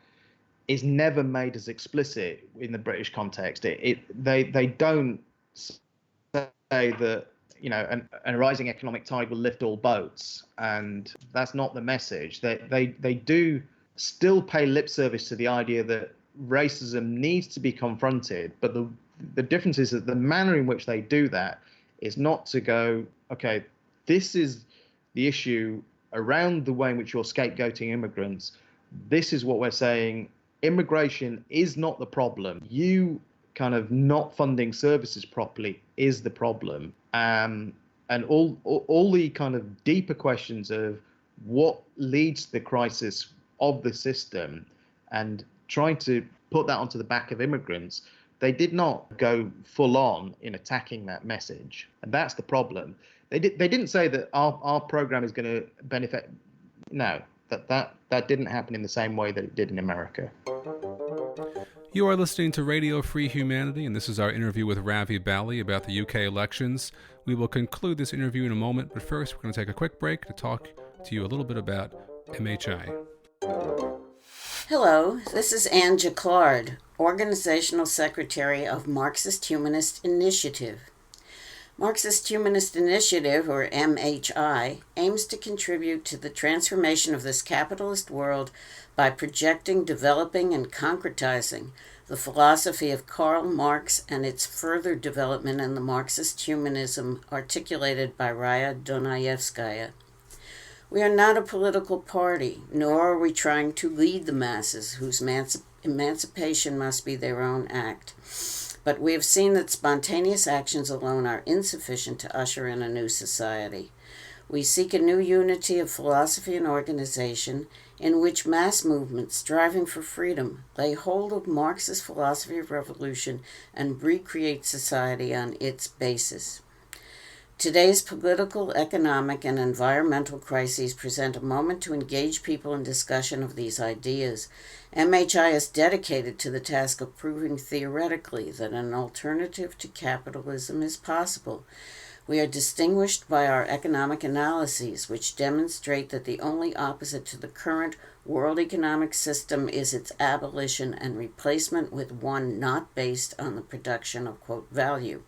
is never made as explicit in the British context. They don't say that a rising economic tide will lift all boats, and that's not the message. They do still pay lip service to the idea that racism needs to be confronted, but the difference is that the manner in which they do that is not to go, okay, this is the issue around the way in which you're scapegoating immigrants. This is what we're saying. Immigration is not the problem. You kind of not funding services properly is the problem. And all the kind of deeper questions of what leads to the crisis of the system and trying to put that onto the back of immigrants, they did not go full on in attacking that message. And that's the problem. They didn't say that our program is going to benefit. No, that didn't happen in the same way that it did in America. You are listening to Radio Free Humanity, and this is our interview with Ravi Bali about the UK elections. We will conclude this interview in a moment, but first we're going to take a quick break to talk to you a little bit about MHI. Hello, this is Anne Jacquard, Organizational Secretary of Marxist-Humanist Initiative. Marxist-Humanist Initiative, or MHI, aims to contribute to the transformation of this capitalist world by projecting, developing, and concretizing the philosophy of Karl Marx and its further development in the Marxist-Humanism articulated by Raya Dunayevskaya. We are not a political party, nor are we trying to lead the masses, whose emancipation must be their own act. But we have seen that spontaneous actions alone are insufficient to usher in a new society. We seek a new unity of philosophy and organization in which mass movements striving for freedom lay hold of Marxist philosophy of revolution and recreate society on its basis. Today's political, economic, and environmental crises present a moment to engage people in discussion of these ideas. MHI is dedicated to the task of proving theoretically that an alternative to capitalism is possible. We are distinguished by our economic analyses, which demonstrate that the only opposite to the current world economic system is its abolition and replacement with one not based on the production of, quote, value.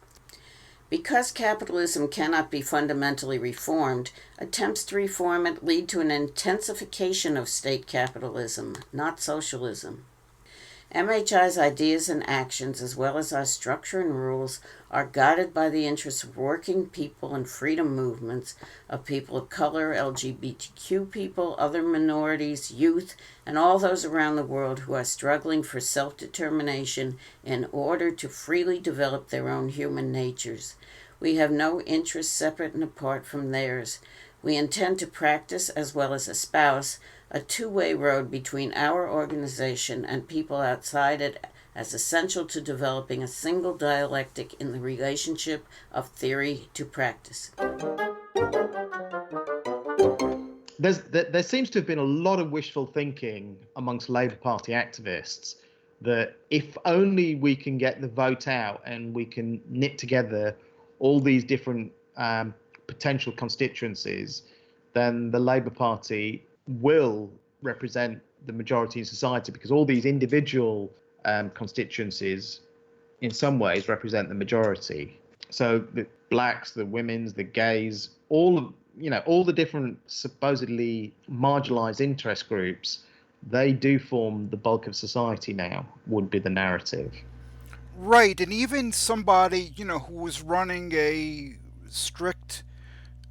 Because capitalism cannot be fundamentally reformed, attempts to reform it lead to an intensification of state capitalism, not socialism. MHI's ideas and actions, as well as our structure and rules, are guided by the interests of working people and freedom movements, of people of color, LGBTQ people, other minorities, youth, and all those around the world who are struggling for self-determination in order to freely develop their own human natures. We have no interests separate and apart from theirs. We intend to practice, as well as espouse, a two-way road between our organization and people outside it as essential to developing a single dialectic in the relationship of theory to practice. There seems to have been a lot of wishful thinking amongst Labour Party activists that if only we can get the vote out and we can knit together all these different potential constituencies, then the Labour Party will represent the majority in society, because all these individual constituencies in some ways represent the majority. So the blacks, the women's, the gays, all the different supposedly marginalized interest groups, they do form the bulk of society now, would be the narrative. Right, and even somebody, who was running a strict,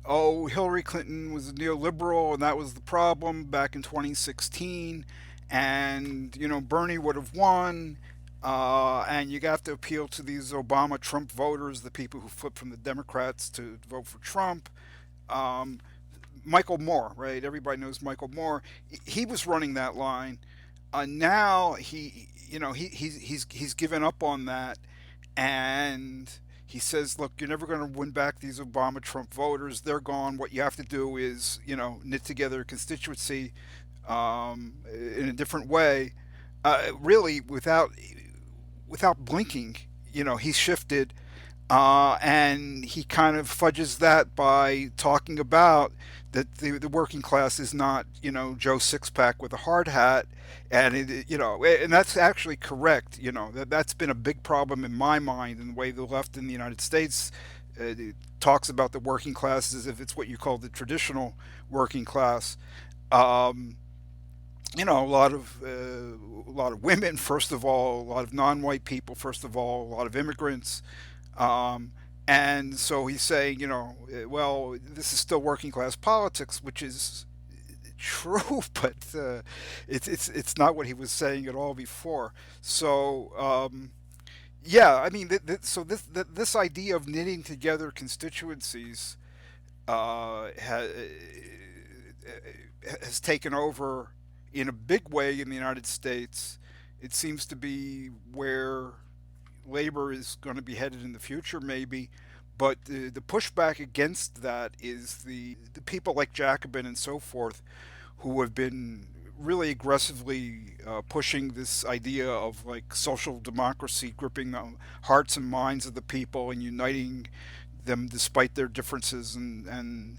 Hillary Clinton was a neoliberal and that was the problem back in 2016, and, Bernie would have won, And you have to appeal to these Obama-Trump voters, the people who flipped from the Democrats to vote for Trump. Um, Michael Moore, right? Everybody knows Michael Moore. He was running that line. Now he's given up on that, and he says, "Look, you're never going to win back these Obama-Trump voters. They're gone. What you have to do is, knit together a constituency in a different way." Really, without blinking, he's shifted, and he kind of fudges that by talking about that the working class is not, Joe Sixpack with a hard hat, and and that's actually correct. That's been a big problem in my mind in the way the left in the United States talks about the working class as if it's what you call the traditional working class. Um, a lot of women, first of all, a lot of non-white people, first of all, a lot of immigrants, um, and so he's saying, well, this is still working class politics, which is true, but it's not what he was saying at all before. So yeah, I mean, so this idea of knitting together constituencies has taken over in a big way in the United States. It seems to be where labor is going to be headed in the future, maybe. But the pushback against that is the people like Jacobin and so forth who have been really aggressively pushing this idea of like social democracy, gripping the hearts and minds of the people and uniting them despite their differences. And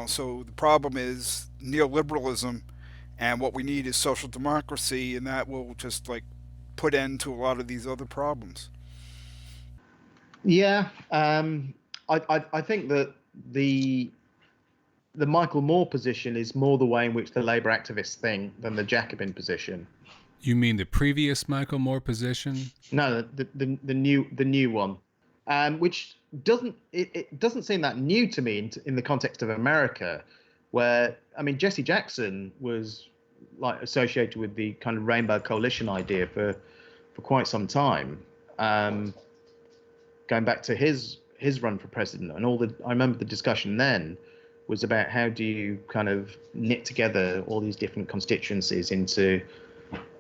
so the problem is neoliberalism, and what we need is social democracy, and that will just like put end to a lot of these other problems. Yeah, I think that the Michael Moore position is more the way in which the Labour activists think than the Jacobin position. You mean the previous Michael Moore position? No, the new one, which it doesn't seem that new to me in the context of America, where I mean Jesse Jackson was like associated with the kind of Rainbow Coalition idea for quite some time, going back to his run for president, and I remember the discussion then was about how do you kind of knit together all these different constituencies into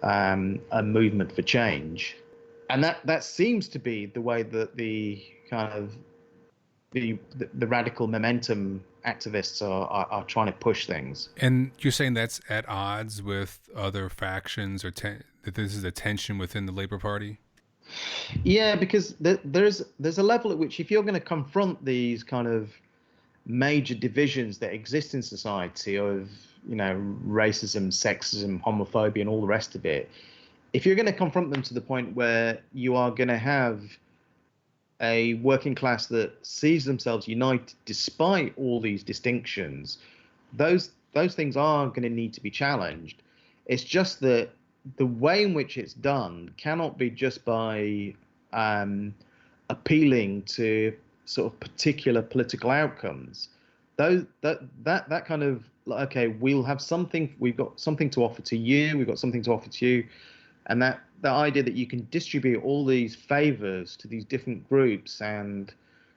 a movement for change, and that seems to be the way that the kind of the radical momentum activists are trying to push things. And you're saying that's at odds with other factions, or that this is a tension within the Labour Party? Yeah, because there's a level at which if you're going to confront these kind of major divisions that exist in society of racism, sexism, homophobia, and all the rest of it, if you're going to confront them to the point where you are going to have a working class that sees themselves united despite all these distinctions, those things are going to need to be challenged. It's just that the way in which it's done cannot be just by appealing to sort of particular political outcomes. That kind of okay, we've got something to offer to you, we've got something to offer to you, and that idea that you can distribute all these favors to these different groups and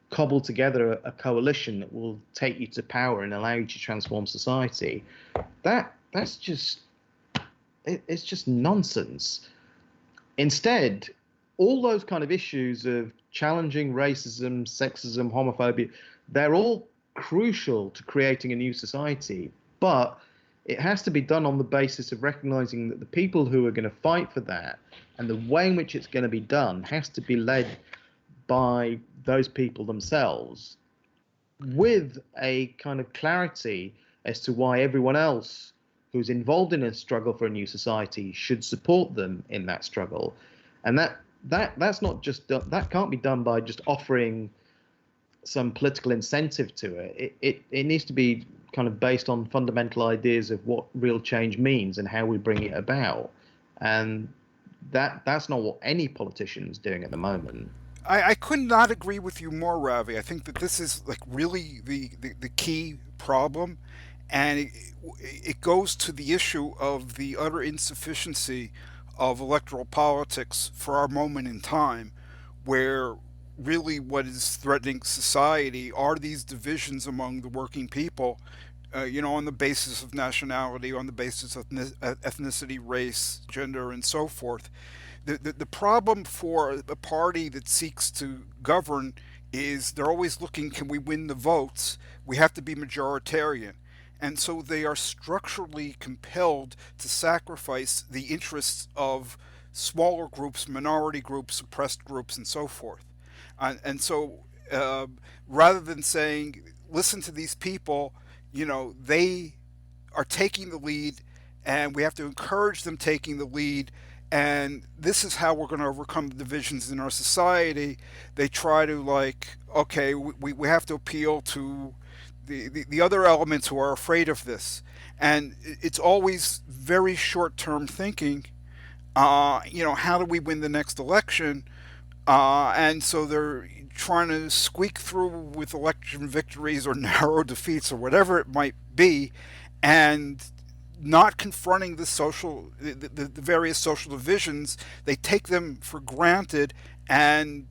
cobble together a coalition that will take you to power and allow you to transform society, it's just nonsense. Instead, all those kind of issues of challenging racism, sexism, homophobia, they're all crucial to creating a new society, but it has to be done on the basis of recognizing that the people who are going to fight for that and the way in which it's going to be done has to be led by those people themselves, with a kind of clarity as to why everyone else who's involved in a struggle for a new society should support them in that struggle. And that's not just done, that can't be done by just offering some political incentive to it. It needs to be kind of based on fundamental ideas of what real change means and how we bring it about. And that's not what any politician's doing at the moment. I could not agree with you more, Ravi. I think that this is like really the key problem, and it goes to the issue of the utter insufficiency of electoral politics for our moment in time, where really what is threatening society are these divisions among the working people, on the basis of nationality, on the basis of ethnicity, race, gender, and so forth. The problem for a party that seeks to govern is they're always looking, can we win the votes? We have to be majoritarian. And so they are structurally compelled to sacrifice the interests of smaller groups, minority groups, oppressed groups, and so forth. And so rather than saying, listen to these people, they are taking the lead, and we have to encourage them taking the lead. And this is how we're going to overcome the divisions in our society. They try to, like, okay, we have to appeal to the other elements who are afraid of this. And it's always very short term thinking. How do we win the next election? And so they're trying to squeak through with election victories or narrow defeats or whatever it might be, and not confronting the various social divisions. They take them for granted and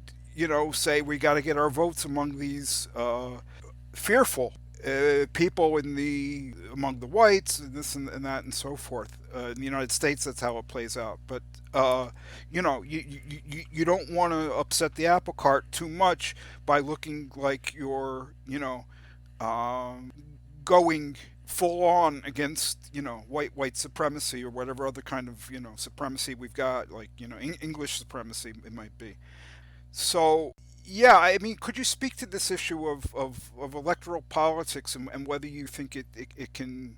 say we got to get our votes among these fearful people among the whites, and this and that and so forth. In the United States, that's how it plays out. But you don't want to upset the apple cart too much by looking like you're going full on against white supremacy or whatever other kind of supremacy we've got, like English supremacy it might be. So yeah, I mean, could you speak to this issue of electoral politics, and whether you think it can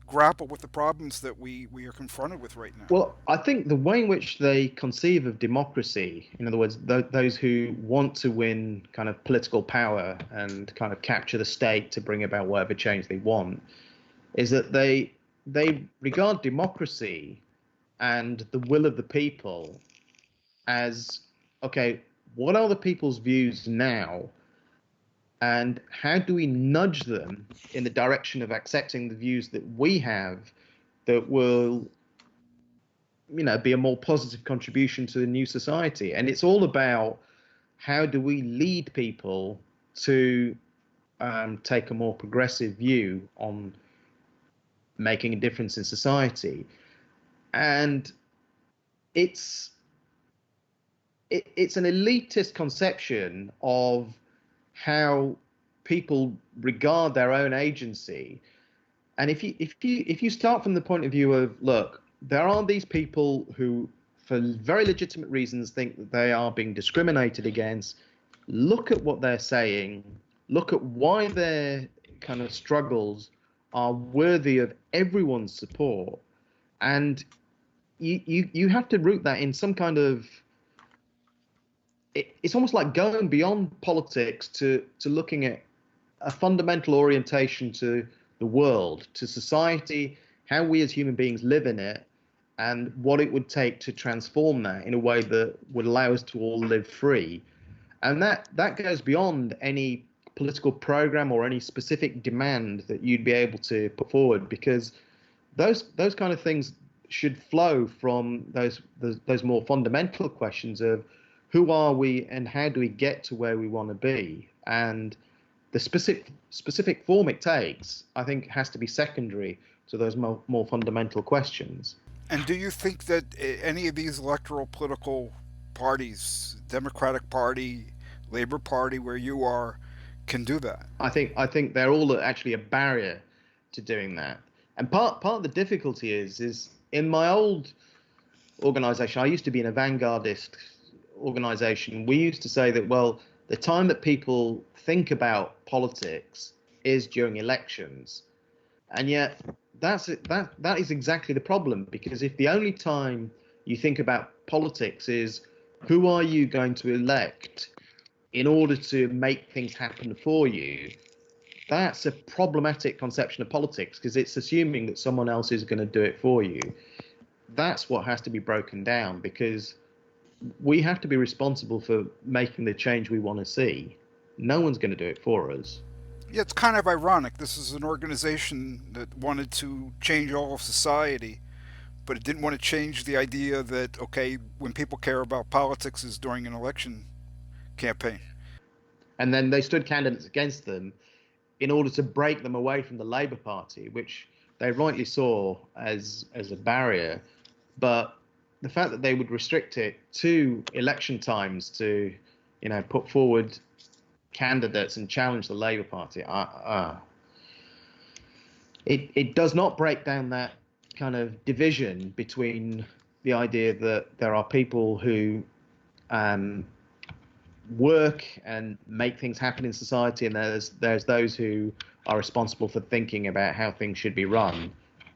grapple with the problems that we are confronted with right now? Well, I think the way in which they conceive of democracy, in other words, those who want to win kind of political power and kind of capture the state to bring about whatever change they want, is that they regard democracy and the will of the people as, okay, what are the people's views now, and how do we nudge them in the direction of accepting the views that we have that will, be a more positive contribution to the new society? And it's all about how do we lead people to take a more progressive view on making a difference in society. And it's an elitist conception of how people regard their own agency. And if you start from the point of view of, look, there are these people who, for very legitimate reasons, think that they are being discriminated against. Look at what they're saying. Look at why their kind of struggles are worthy of everyone's support. And you have to root that in some kind of, it's almost like going beyond politics to looking at a fundamental orientation to the world, to society, how we as human beings live in it, and what it would take to transform that in a way that would allow us to all live free. And that goes beyond any political program or any specific demand that you'd be able to put forward, because those kind of things should flow from those more fundamental questions of who are we and how do we get to where we want to be. And the specific form it takes, I think, has to be secondary to those more fundamental questions. And do you think that any of these electoral political parties, Democratic Party, Labour Party, where you are, can do that? I think they're all actually a barrier to doing that. And part of the difficulty is in my old organisation, I used to be in a vanguardist organisation. We used to say that, well, the time that people think about politics is during elections. And yet that is exactly the problem, because if the only time you think about politics is who are you going to elect in order to make things happen for you, that's a problematic conception of politics, because it's assuming that someone else is going to do it for you. That's what has to be broken down, because we have to be responsible for making the change we want to see. No one's going to do it for us. Yeah, it's kind of ironic. This is an organization that wanted to change all of society, but it didn't want to change the idea that, okay, when people care about politics is during an election campaign. And then they stood candidates against them in order to break them away from the Labour Party, which they rightly saw as a barrier. But the fact that they would restrict it to election times to, put forward candidates and challenge the Labour Party, it does not break down that kind of division between the idea that there are people who work and make things happen in society, and there's those who are responsible for thinking about how things should be run.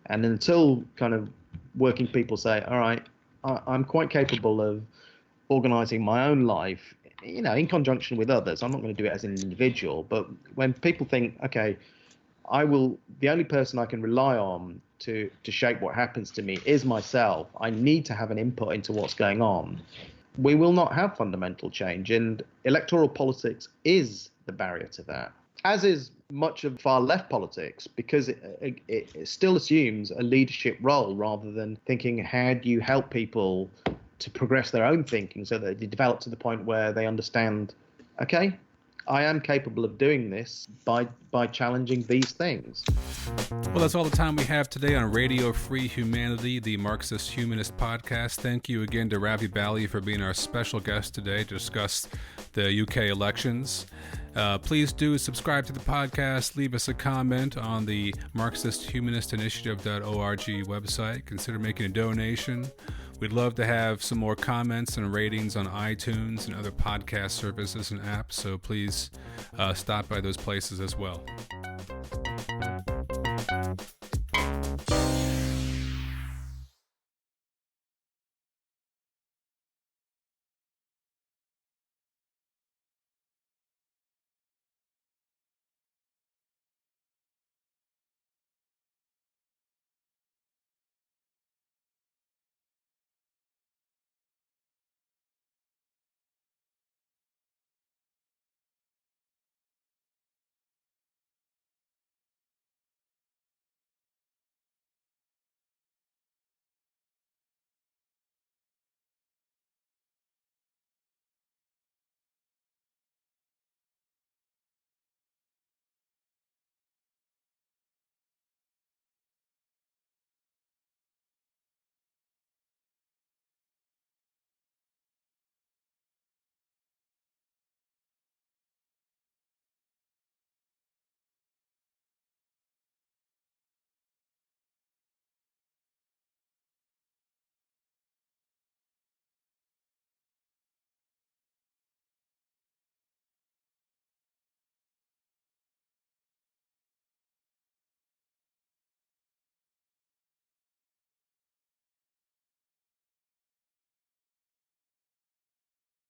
And until kind of working people say, all right, I'm quite capable of organizing my own life, in conjunction with others. I'm not going to do it as an individual, but when people think, okay, the only person I can rely on to shape what happens to me is myself. I need to have an input into what's going on. We will not have fundamental change, and electoral politics is the barrier to that, as is much of far left politics, because it still assumes a leadership role rather than thinking, how do you help people to progress their own thinking so that they develop to the point where they understand, okay, I am capable of doing this by challenging these things. Well, that's all the time we have today on Radio Free Humanity, the Marxist-Humanist podcast. Thank you again to Ravi Bali for being our special guest today to discuss the UK elections. Please do subscribe to the podcast. Leave us a comment on the Marxist-Humanist-Initiative.org website. Consider making a donation. We'd love to have some more comments and ratings on iTunes and other podcast services and apps, so please stop by those places as well.